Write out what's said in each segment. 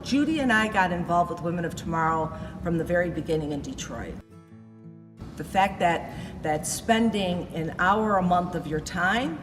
Judy and I got involved with Women of Tomorrow from the very beginning in Detroit. The fact that spending an hour a month of your time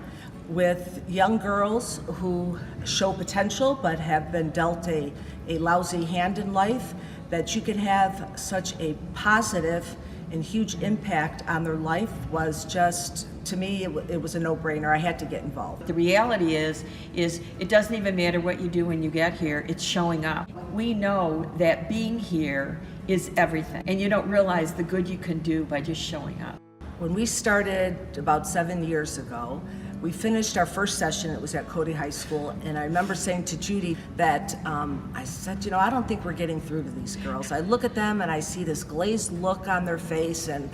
with young girls who show potential but have been dealt a lousy hand in life, that you could have such a positive and huge impact on their life was just, to me, it was a no-brainer. I had to get involved. The reality is it doesn't even matter what you do when you get here, it's showing up. We know that being here is everything, and you don't realize the good you can do by just showing up. When we started about 7 years ago, we finished our first session, it was at Cody High School, and I remember saying to Judy that I said, I don't think we're getting through to these girls. I look at them and I see this glazed look on their face, and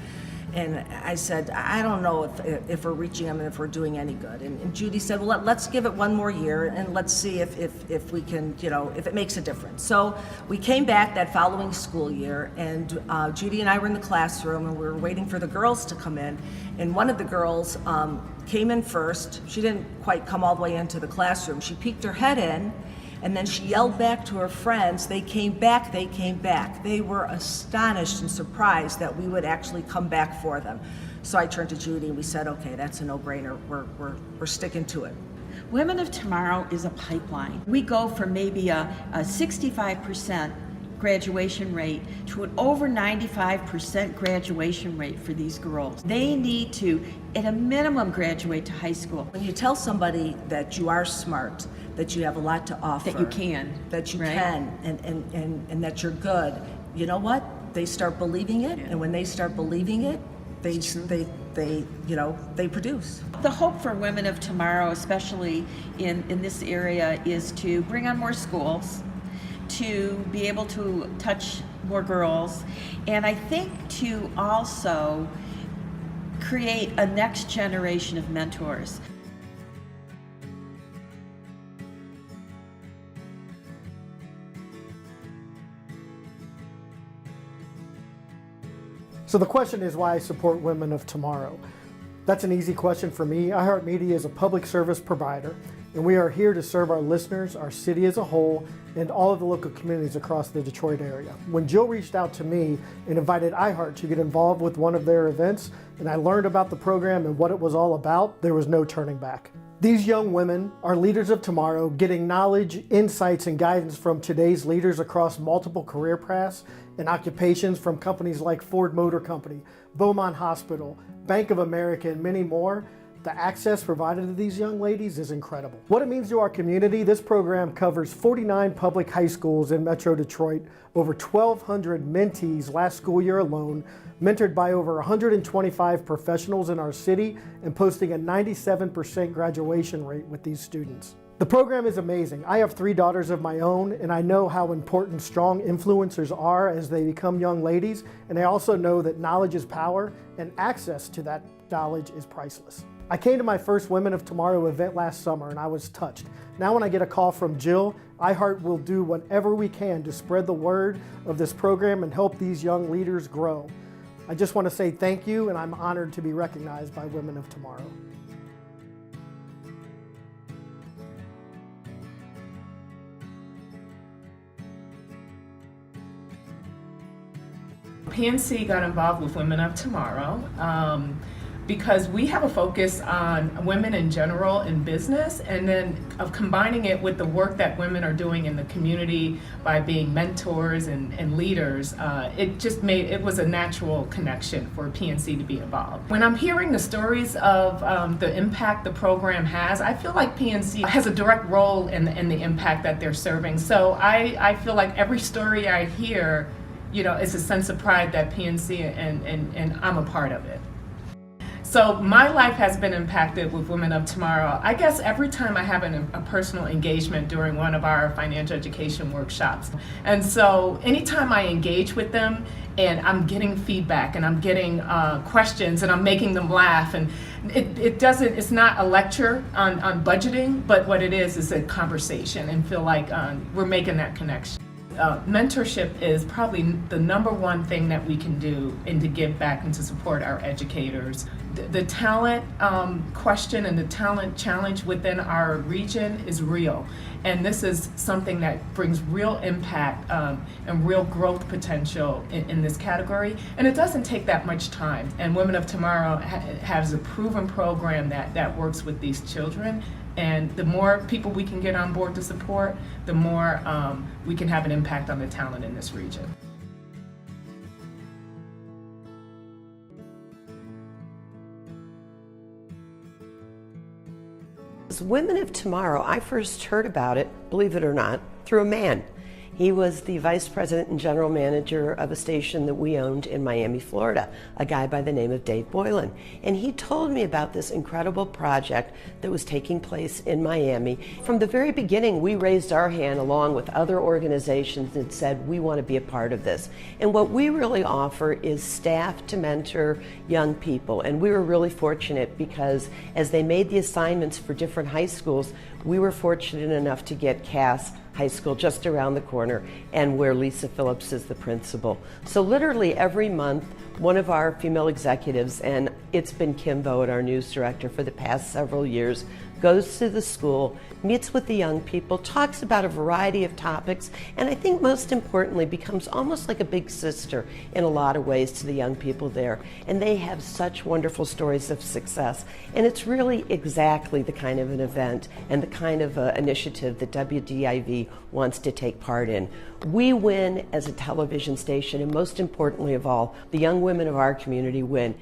I said, I don't know if we're reaching them and if we're doing any good. And Judy said, well, let's give it one more year and let's see if we can, if it makes a difference. So we came back that following school year, and Judy and I were in the classroom and we were waiting for the girls to come in. And one of the girls came in first. She didn't quite come all the way into the classroom. She peeked her head in, and then she yelled back to her friends, they came back, they came back. They were astonished and surprised that we would actually come back for them. So I turned to Judy and we said, okay, that's a no-brainer. We're sticking to it. Women of Tomorrow is a pipeline. We go from maybe a 65% graduation rate to an over 95% graduation rate for these girls. They need to, at a minimum, graduate to high school. When you tell somebody that you are smart, that you have a lot to offer, that you can, and that you're good, you know what? They start believing it, and when they start believing it, they produce. The hope for Women of Tomorrow, especially in this area, is to bring on more schools, to be able to touch more girls, and I think to also create a next generation of mentors. So the question is why I support Women of Tomorrow. That's an easy question for me. iHeartMedia is a public service provider, and we are here to serve our listeners, our city as a whole, and all of the local communities across the Detroit area. When Jill reached out to me and invited iHeart to get involved with one of their events, and I learned about the program and what it was all about, there was no turning back. These young women are leaders of tomorrow, getting knowledge, insights, and guidance from today's leaders across multiple career paths and occupations from companies like Ford Motor Company, Beaumont Hospital, Bank of America, and many more. The access provided to these young ladies is incredible. What it means to our community, this program covers 49 public high schools in Metro Detroit, over 1,200 mentees last school year alone, mentored by over 125 professionals in our city, and posting a 97% graduation rate with these students. The program is amazing. I have 3 daughters of my own, and I know how important strong influencers are as they become young ladies, and I also know that knowledge is power, and access to that knowledge is priceless. I came to my first Women of Tomorrow event last summer and I was touched. Now when I get a call from Jill, iHeart will do whatever we can to spread the word of this program and help these young leaders grow. I just want to say thank you, and I'm honored to be recognized by Women of Tomorrow. PNC got involved with Women of Tomorrow because we have a focus on women in general in business, and then of combining it with the work that women are doing in the community by being mentors and leaders. It was a natural connection for PNC to be involved. When I'm hearing the stories of the impact the program has, I feel like PNC has a direct role in the impact that they're serving. So I feel like every story I hear, it's a sense of pride that PNC and I'm a part of it. So my life has been impacted with Women of Tomorrow. I guess every time I have a personal engagement during one of our financial education workshops. And so anytime I engage with them and I'm getting feedback and I'm getting questions and I'm making them laugh, and it's not a lecture on budgeting, but what it is a conversation, and feel like we're making that connection. mentorship is probably the number one thing that we can do and to give back and to support our educators. The talent question and the talent challenge within our region is real. And this is something that brings real impact and real growth potential in this category. And it doesn't take that much time. And Women of Tomorrow has a proven program that works with these children. And the more people we can get on board to support, the more we can have an impact on the talent in this region. Women of Tomorrow, I first heard about it, believe it or not, through a man. He was the vice president and general manager of a station that we owned in Miami, Florida, a guy by the name of Dave Boylan. And he told me about this incredible project that was taking place in Miami. From the very beginning, we raised our hand along with other organizations and said, we want to be a part of this. And what we really offer is staff to mentor young people. And we were really fortunate because as they made the assignments for different high schools, we were fortunate enough to get Cass High School just around the corner, and where Lisa Phillips is the principal. So literally every month, one of our female executives, and it's been Kim Vogt, our news director for the past several years, goes to the school, meets with the young people, talks about a variety of topics, and I think most importantly becomes almost like a big sister in a lot of ways to the young people there. And they have such wonderful stories of success. And it's really exactly the kind of an event and the kind of initiative that WDIV wants to take part in. We win as a television station, and most importantly of all, the young women of our community win.